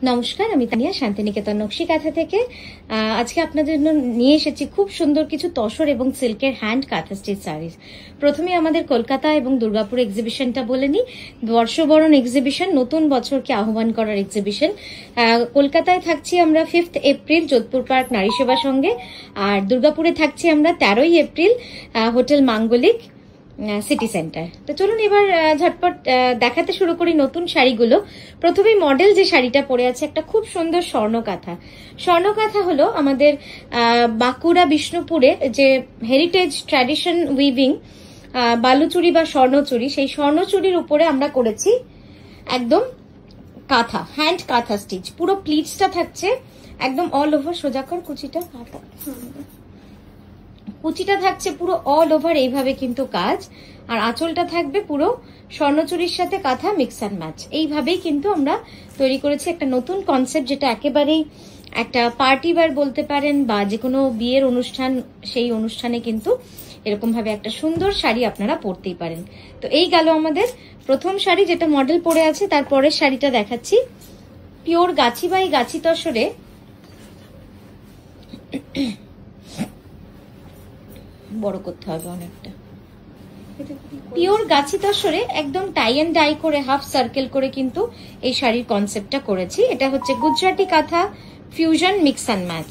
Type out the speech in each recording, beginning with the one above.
নমস্কার, আমি তানিয়া শান্তিনিকেতন নকশি কাঁথা থেকে। আজকে আপনাদের জন্য নিয়ে এসেছি খুব সুন্দর কিছু তসর এবং সিল্কের হ্যান্ড কাঁথা স্টিচ শাড়ি। প্রথমে আমাদের কলকাতা এবং দুর্গাপুর এক্সিবিশনটা বলে নিই। বর্ষবরণ এক্সিবিশন, নতুন বছরকে আহ্বান করার এক্সিবিশন। কলকাতায় থাকছি আমরা 5 এপ্রিল যোধপুর পার্ক নারী সেবা সঙ্গে, আর দুর্গাপুরে থাকছি আমরা 13 এপ্রিল হোটেল মাঙ্গলিক সিটি সেন্টার। তো চলুন এবার ঝটপট দেখাতে শুরু করি নতুন শাড়িগুলো। প্রথমেই মডেল যে শাড়িটা পরে আছে, একটা খুব সুন্দর স্বর্ণকাঁথা। স্বর্ণকাঁথা হলো আমাদের বাঁকুড়া বিষ্ণুপুরে যে হেরিটেজ ট্র্যাডিশন উইভিং বালুচুরি বা স্বর্ণচুরি, সেই স্বর্ণচুরির উপরে আমরা করেছি একদম কাঁথা, হ্যান্ড কাঁথা স্টিচ। পুরো প্লিটসটা থাকছে একদম অল ওভার। সোজাকর কুচিটা, কুচিটা থাকছে পুরো অল ওভার এইভাবে কিন্তু কাজ, আর আঁচলটা থাকবে পুরো স্বর্ণচুরির সাথে কাঁথা মিক্স অ্যান্ড ম্যাচ। এইভাবেই কিন্তু আমরা তৈরি করেছি একটা নতুন কনসেপ্ট, যেটা একেবারেই একটা পার্টি ওয়্যার বলতে পারেন, বা যে কোনো বিয়ের অনুষ্ঠান, সেই অনুষ্ঠানে কিন্তু এরকম ভাবে একটা সুন্দর শাড়ি আপনারা পরতেই পারেন। তো এই গেল আমাদের প্রথম শাড়ি, যেটা মডেল পরে আছে। তারপরের শাড়িটা দেখাচ্ছি পিওর গাছি বাই গাছি তসরে। বড় করতে হবে অনেকটা। পিওর গাছি তসরে একদম টাই এন্ড ডাই করে, হাফ সার্কেল করে কিন্তু এই শাড়ির কনসেপ্টটা করেছি। এটা হচ্ছে গুজরাটি কাঁথা ফিউশন মিক্স অ্যান্ড ম্যাচ।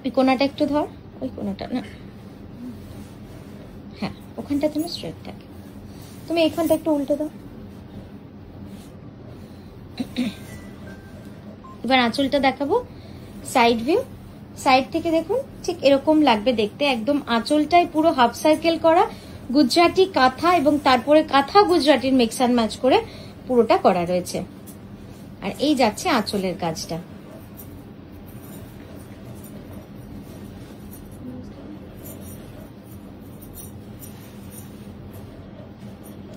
ওই কোনাটা একটু ধর, ওই কোনাটা না, হ্যাঁ ওখানটা তুমি স্ট্রেট থাকে, তুমি এইখানটা একটু উল্টে দাও। এবার আঁচলটা দেখাবো, সাইড ভিউ। সাইড থেকে দেখুন ঠিক এরকম লাগবে দেখতে। একদম আঁচলটাই পুরো হাফ সার্কেল করা গুজরাটি কাঁথা, এবং তারপরে কাঁথা গুজরাটির মিক্স অ্যান্ড ম্যাচ করে পুরোটা করা রয়েছে। আর এই যাচ্ছে আঁচলের কাজটা।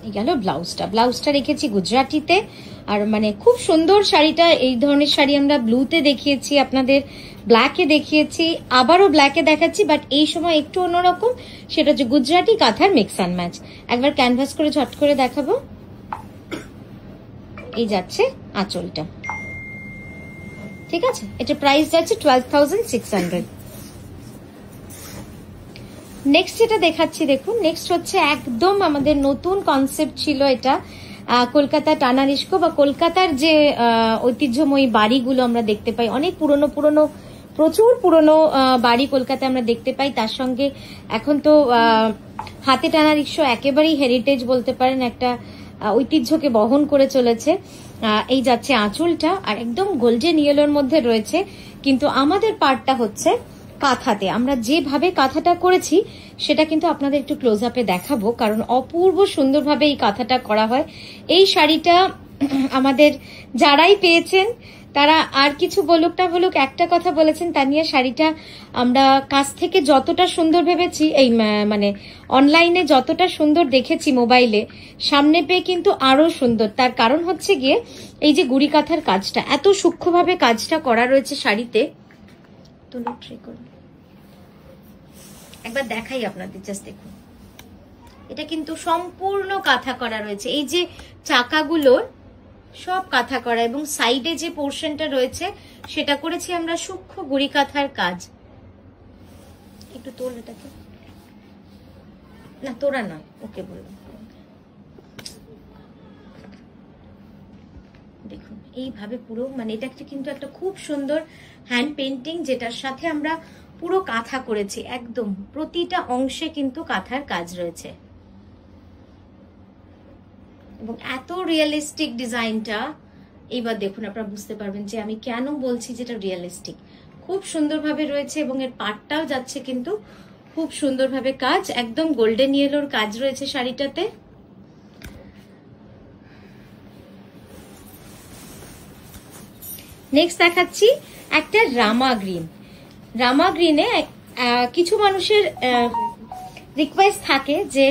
এই গেল ব্লাউজটা। ব্লাউজটা রেখেছি গুজরাটিতে, আর মানে খুব সুন্দর শাড়িটা। এই ধরনের শাড়ি আমরা ব্লুতে দেখিয়েছি, আপনাদের ব্ল্যাকে দেখিয়েছি, আবারও ব্ল্যাকে দেখাচ্ছি, বাট এই সময় একটু অন্যরকম। সেটা হচ্ছে গুজরাটি কাঁথার মিক্স অ্যান্ড ম্যাচ। একবার ক্যানভাস করে ঝট করে দেখাবো। এই যাচ্ছে আঁচলটা, ঠিক আছে। এটা প্রাইস যাচ্ছে 12,600। নেক্সট যেটা দেখাচ্ছি দেখুন, নেক্সট হচ্ছে একদম আমাদের নতুন কনসেপ্ট ছিল এটা। কলকাতা টানারিস্কো বা কলকাতার যে ঐতিহ্যময়ী বাড়িগুলো আমরা দেখতে পাই, অনেক পুরনো পুরনো, প্রচুর পুরনো বাড়ি কলকাতায় আমরা দেখতে পাই। তার সঙ্গে এখন তো হাতে টানা রিক্সা একেবারেই হেরিটেজ বলতে পারেন, একটা ঐতিহ্যকে বহন করে চলেছে। এই যাচ্ছে আঁচলটা, আর একদম গোল্ডেন ইয়েলোর মধ্যে রয়েছে, কিন্তু আমাদের পার্টটা হচ্ছে কাঁথাতে। আমরা যেভাবে কাঁথাটা করেছি সেটা কিন্তু আপনাদের একটু ক্লোজ আপে দেখাবো, কারণ অপূর্ব সুন্দরভাবে এই কাঁথাটা করা হয়। এই শাড়িটা আমাদের যারাই পেয়েছেন তারা আর কিছু বলুক না বলুক, একটা কথা বলেছেন, তানিয়া শাড়িটা আমরা কাছ থেকে যতটা সুন্দর ভেবেছি, এই মানে অনলাইনে যতটা সুন্দর দেখেছি মোবাইলে, সামনে পেয়ে কিন্তু আরো সুন্দর। তার কারণ হচ্ছে গিয়ে এই যে গুড়ি কাঁথার কাজটা, এত সূক্ষ্মভাবে কাজটা করা রয়েছে শাড়িতে। একবার দেখাই আপনাদের, জাস্ট দেখুন, এটা কিন্তু সম্পূর্ণ কাঁথা করা রয়েছে। এই যে চাকাগুলোর সব কাঁথা করা, এবং সাইডে যে পোর্শনটা রয়েছে সেটা করেছি আমরা সূক্ষ্ম গুড়ি কাঁথার কাজ। একটু তোল এটাকে, না তোরা না, ওকে বললাম। দেখুন এইভাবে পুরো, মানে এটা কিন্তু একটা খুব সুন্দর হ্যান্ড পেন্টিং, যেটার সাথে আমরা পুরো কাঁথা করেছি। একদম প্রতিটা অংশে কিন্তু কাঁথার কাজ রয়েছে, এবং এত রিয়েলিস্টিক ডিজাইনটা। এইবার দেখুন, আপনারা বুঝতে পারবেন যে আমি কেন বলছি যেটা রিয়েলিস্টিক। খুব সুন্দরভাবে রয়েছে, এবং এর পাটটাও যাচ্ছে কিন্তু খুব সুন্দরভাবে কাজ, একদম গোল্ডেন ইয়েলোর কাজ রয়েছে শাড়িটাতে। নেক্সট দেখাচ্ছি একটা রামা গ্রিন। রামা গ্রিনে কিছু মানুষের রিকোয়েস্ট থাকে যে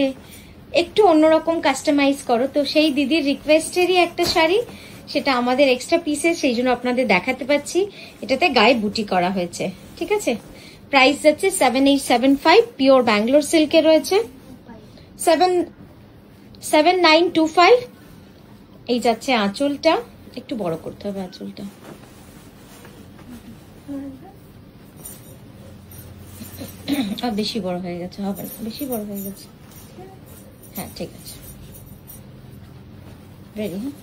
একটু অন্যরকম কাস্টমাইজ করো, তো সেই দিদির রিকোয়েস্টেরই একটা শাড়ি, সেটা আমাদের এক্সট্রা পিসেস, সেই জন্য আপনাদের দেখাতে পাচ্ছি। এটাতে গায়ে বুটি করা হয়েছে, ঠিক আছে। প্রাইস যাচ্ছে 7875, পিওর ব্যাঙ্গালোর সিল্কে রয়েছে 7925। এই যাচ্ছে আঁচলটা, একটু বড় করতে হবে আঁচলটা। বেশি বড় হয়ে গেছে, হবে না, বেশি বড় হয়ে গেছে। হ্যাঁ ঠিক আছে, রেডি। হ্যাঁ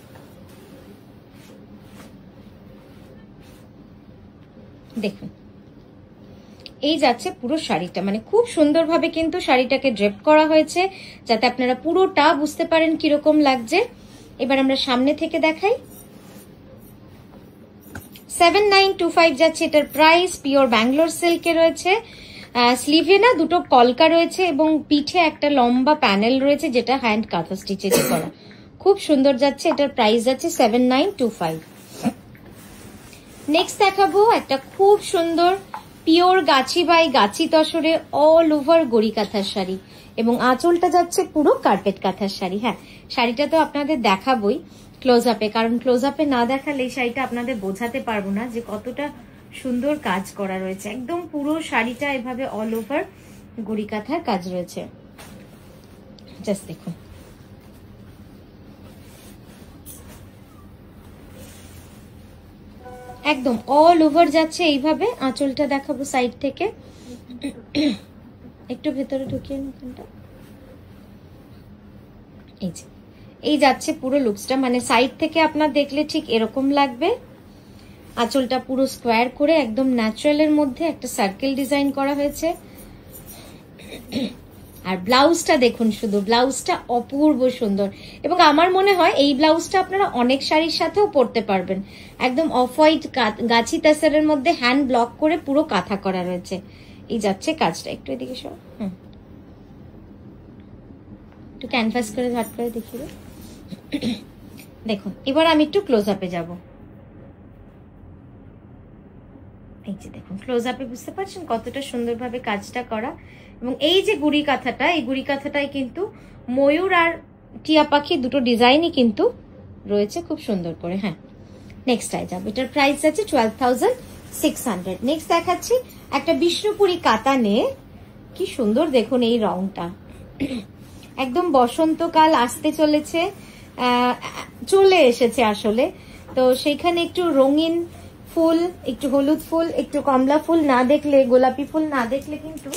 দেখুন এই যাচ্ছে পুরো শাড়িটা, মানে খুব সুন্দরভাবে কিন্তু শাড়িটাকে ড্রেপ করা হয়েছে যাতে আপনারা পুরোটা বুঝতে পারেন কিরকম লাগছে। এবার আমরা সামনে থেকে দেখাই। 7925 যাচ্ছে এটার প্রাইস। পিওর ব্যাঙ্গালোর সিল্কে রয়েছে। স্লিভে না দুটো কলকা রয়েছে এবং পিঠে একটা লম্বা প্যানেল রয়েছে যেটা হ্যান্ড কাঁথা স্টিচেজ করা, খুব সুন্দর যাচ্ছে। এটার প্রাইস যাচ্ছে 7925। নেক্সট দেখাবো একটা খুব সুন্দর pure Gachhi by Gachhi তসরে all over গড়ি কাঁথার শাড়ি এবং আঁচলটা যাচ্ছে পুরো কার্পেট কাঁথার শাড়ি। হ্যাঁ শাড়িটা তো আপনাদের দেখাবোই ক্লোজ আপে, কারণ ক্লোজ আপে না দেখালে এই শাড়িটা আপনাদের বোঝাতে পারবো না যে কতটা সুন্দর কাজ করা রয়েছে। একদম পুরো শাড়িটা এভাবে অল ওভার গড়ি কাঁথার কাজ রয়েছে। জাস্ট দেখুন, একদম অল ওভার যাচ্ছে এইভাবে। আঁচলটা দেখাবো সাইড থেকে, একটু ভেতরে ঢুকিয়ে নিনটা। এই যে এই যাচ্ছে পুরো লুকসটা, মানে সাইড থেকে আপনার দেখলে ঠিক এরকম লাগবে। আঁচলটা পুরো স্কোয়ার করে একদম ন্যাচারালের মধ্যে একটা সার্কেল ডিজাইন করা হয়েছে। আর ব্লাউজটা দেখুন, শুধু ব্লাউজটা অপূর্ব সুন্দর এবং আমার মনে হয় এই ব্লাউজটা আপনারা অনেক শাড়ির সাথেও পরতে পারবেন। একদম অফ হোয়াইট গাছি তাসারের মধ্যে হ্যান্ড ব্লক করে পুরো কাঁথা করা রয়েছে। এই যাচ্ছে কাজটা, একটু এদিকে সব একটু ক্যানভাস করে ঝাট করে দেখিয়ে দেখুন। এবার আমি একটু ক্লোজ আপে যাব। এই যে দেখুন ক্লোজ আপে বুঝতে পারছেন কতটা সুন্দরভাবে কাজটা করা। এবং এই যে গুড়ি কাঁথাটা, এই গুড়ি কাঁথাটাই কিন্তু ময়ূর আর টিয়া পাখি দুটো ডিজাইনই কিন্তু রয়েছে খুব সুন্দর করে। হ্যাঁ নেক্সট আই যাবো, এটার প্রাইস আছে 12,600। নেক্সট দেখাচ্ছি একটা বিষ্ণুপুরি কাতানে, কি সুন্দর দেখুন এই রংটা। একদম বসন্তকাল আসতে চলেছে, চলে এসেছে আসলে, তো সেইখানে একটু রঙিন ফুল, একটু হলুদ ফুল, একটু কমলা ফুল না দেখলে, গোলাপি ফুল না দেখলে কিন্তু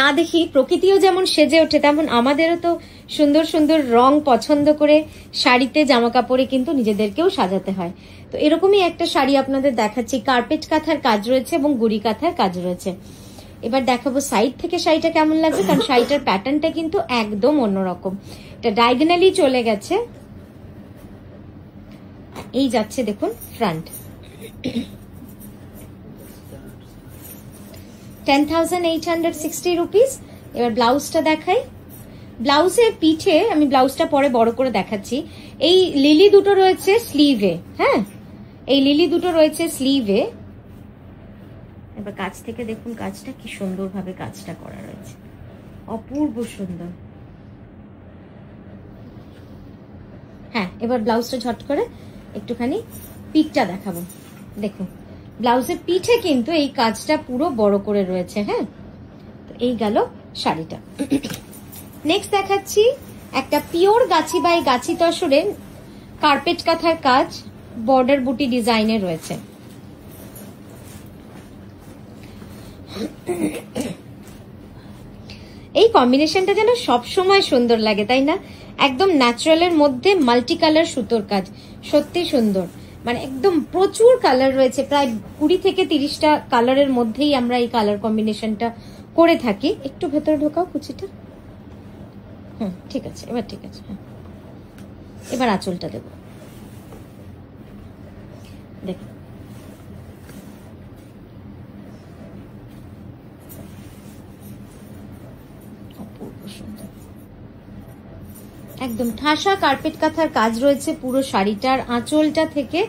না দেখি প্রকৃতিও যেমন সেজে ওঠে, তেমন আমাদেরও তো সুন্দর সুন্দর রং পছন্দ করে শাড়িতে জামা কাপড়ে কিন্তু নিজেদেরকেও সাজাতে হয়। তো এরকমই একটা শাড়ি আপনাদের দেখাচ্ছি, কার্পেট কাঁথার কাজ রয়েছে এবং গুড়ি কাঁথার কাজ রয়েছে। এবার দেখাবো সাইড থেকে শাড়িটা কেমন লাগবে, কারণ শাড়িটার প্যাটার্নটা কিন্তু একদম অন্যরকম। এটা ডায়াগোনালি চলে গেছে, এই যাচ্ছে দেখুন ফ্রন্ট। 10,860 রুপিস। এবার ব্লাউজটা দেখাই। ব্লাউজের পিঠে আমি ব্লাউজটা পরে বড় করে দেখাচ্ছি। এই লিলি দুটো রয়েছে স্লিভে। হ্যাঁ এই লিলি দুটো রয়েছে স্লিভে। এবার কাছ থেকে দেখুন কাজটা কি সুন্দরভাবে কাজটা করা রয়েছে, অপূর্ব সুন্দর। হ্যাঁ এবার ব্লাউজটা ঝট করে একটুখানি পিঠটা দেখাবো। দেখুন ব্লাউজের পিঠে কিন্তু এই কাজটা পুরো বড় করে রয়েছে। হ্যাঁ তো এই গেল শাড়িটা। নেক্সট দেখাচ্ছি একটা pure Gachhi by Gachhi তসরের carpet কাঁথার কাজ, বর্ডার বুটি ডিজাইনে রয়েছে। এই কম্বিনেশনটা যেন সবসময় সুন্দর লাগে, তাই না? একদম ন্যাচারালের মধ্যে মাল্টি কালার সুতোর কাজ, সত্যি সুন্দর। মানে একদম প্রচুর কালার রয়েছে, প্রায় 20 থেকে 30টা কালারের মধ্যেই আমরা এই কালার কম্বিনেশনটা করে থাকি। একটু ভেতরে ঢোকাও কুচিটা। ঠিক আছে, এবার ঠিক আছে। হ্যাঁ এবার আঁচলটা দেব। দেখুন অপূর্ব সুন্দর, একদম ঠাসা কার্পেট কাঁথার কাজ রয়েছে পুরো শাড়িটার। আঁচলটা থেকে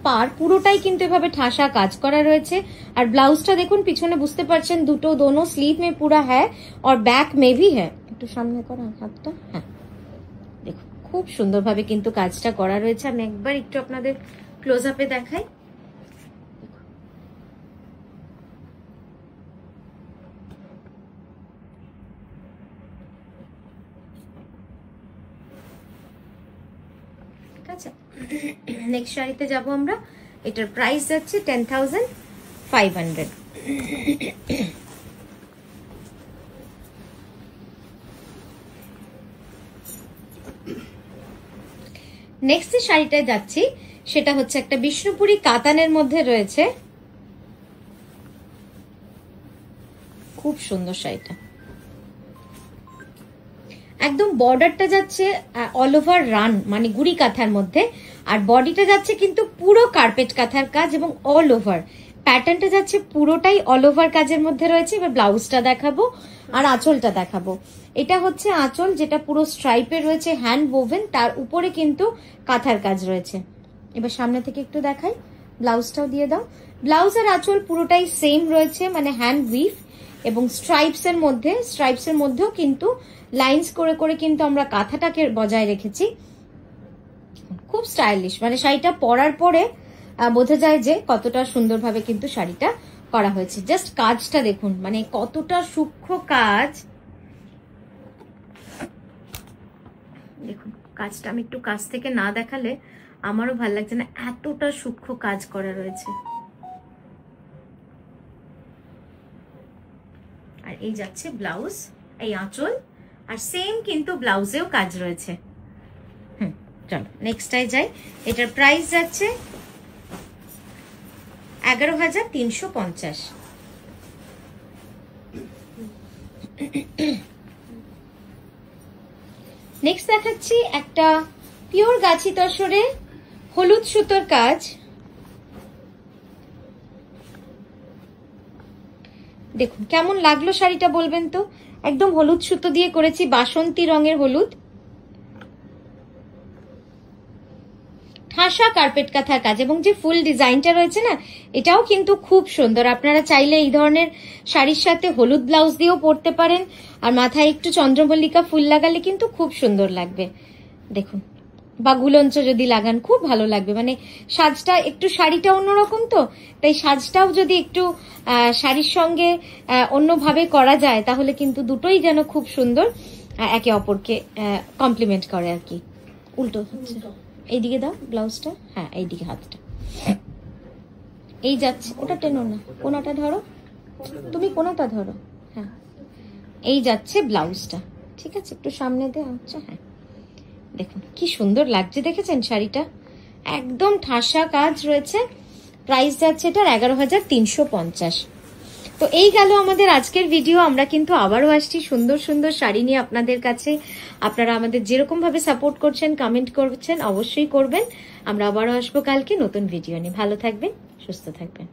পার পুরোটাই কিন্তু এভাবে ঠাসা কাজ করা রয়েছে। আর ব্লাউজটা দেখুন পিছনে, বুঝতে পারছেন দুটো দোনো স্লিভ মে পুরা হ্যাঁ और बैक में भी है। একটু সামনে করা হাতটা। হ্যাঁ দেখুন খুব সুন্দরভাবে কিন্তু কাজটা করা রয়েছে। আমি একবার একটু আপনাদের ক্লোজ আপে দেখাই। আছে। নেক্সট শাড়িতে যাব আমরা, এটার প্রাইস যাচ্ছে 10,500। নেক্সট যে শাড়িটায় যাচ্ছি সেটা হচ্ছে একটা বিষ্ণুপুরি কাতানের মধ্যে রয়েছে, খুব সুন্দর শাড়িটা। একদম বর্ডারটা যাচ্ছে অল ওভার রান মানে গুড়ি কাঁথার মধ্যে, আর বডিটা যাচ্ছে কিন্তু পুরো কার্পেট কাঁথার কাজ এবং অল ওভার প্যাটার্নটা যাচ্ছে পুরোটাই অল ওভার কাজের মধ্যে রয়েছে। এবার ব্লাউজটা দেখাবো আর আঁচলটা দেখাবো। এটা হচ্ছে আঁচল, যেটা পুরো স্ট্রাইপে রয়েছে, হ্যান্ড ওভেন, তার উপরে কিন্তু কাঁথার কাজ রয়েছে। এবার সামনে থেকে একটু দেখাই, ব্লাউজটাও দিয়ে দাও। ব্লাউজ আর আঁচল পুরোটাই সেম রয়েছে, মানে হ্যান্ড উইভ এবং স্ট্রাইপসের মধ্যেও কিন্তু লাইন্স করে করে কিন্তু আমরা কাঁথাটাকে বজায় রেখেছি। খুব স্টাইলিশ, মানে শাড়িটা পরার পরে বোঝা যায় যে কতটা সুন্দরভাবে কিন্তু শাড়িটা করা হয়েছে। জাস্ট কাজটা দেখুন, মানে কতটা সূক্ষ্ম কাজ। দেখুন কাজটা আমি একটু কাছ থেকে না দেখালে আমারও ভালো লাগছে না, এতটা সূক্ষ্ম কাজ করা রয়েছে। আর এই যাচ্ছে ব্লাউজ, এই আঁচল, আর সেম কিন্তু ব্লাউজেও কাজ রয়েছে। চলো নেক্সটটায় যাই। এটার প্রাইস যাচ্ছে 11,350। নেক্সট দেখাচ্ছি একটা পিওর গাছি তসরে হলুদ সুতোর কাজ। দেখুন কেমন লাগলো শাড়িটা বলবেন তো। একদম হলুদ সুতো দিয়ে করেছি, বাসন্তী রঙের হলুদ, ঠাসা কার্পেট কাঁথার কাজ, এবং যে ফুল ডিজাইনটা রয়েছে না, এটাও কিন্তু খুব সুন্দর। আপনারা চাইলে এই ধরনের শাড়ির সাথে হলুদ ব্লাউজ দিয়েও পরতে পারেন, আর মাথায় একটু চন্দ্রমল্লিকা ফুল লাগালে কিন্তু খুব সুন্দর লাগবে। দেখুন, বা গুলঞ্চ যদি লাগান খুব ভালো লাগবে। মানে সাজটা একটু, শাড়িটা অন্যরকম তো, তাই সাজটাও যদি একটু শাড়ির সঙ্গে অন্যভাবে করা যায় তাহলে কিন্তু দুটোই যেন খুব সুন্দর একে অপরকে কমপ্লিমেন্ট করে আর কি। উল্টো হচ্ছে, এইদিকে দাও ব্লাউজটা, হ্যাঁ এইদিকে হাতটা, এই যাচ্ছে, ওটা টেনো না, কোনাটা ধরো, তুমি কোনাটা ধরো, হ্যাঁ এই যাচ্ছে ব্লাউজটা, ঠিক আছে একটু সামনে দেওয়া হচ্ছে। হ্যাঁ দেখুন কি সুন্দর লাগছে, দেখেছেন শাড়িটা একদম ঠাসা কাজ রয়েছে। প্রাইস যাচ্ছে এটার 11,350। তো এই গেল আমাদের আজকের ভিডিও। আমরা কিন্তু আবারও আসছি সুন্দর সুন্দর শাড়ি নিয়ে আপনাদের কাছে। আপনারা আমাদের যেরকম ভাবে সাপোর্ট করছেন, কমেন্ট করছেন, অবশ্যই করবেন। আমরা আবারও আসবো কালকে নতুন ভিডিও নিয়ে। ভালো থাকবেন, সুস্থ থাকবেন।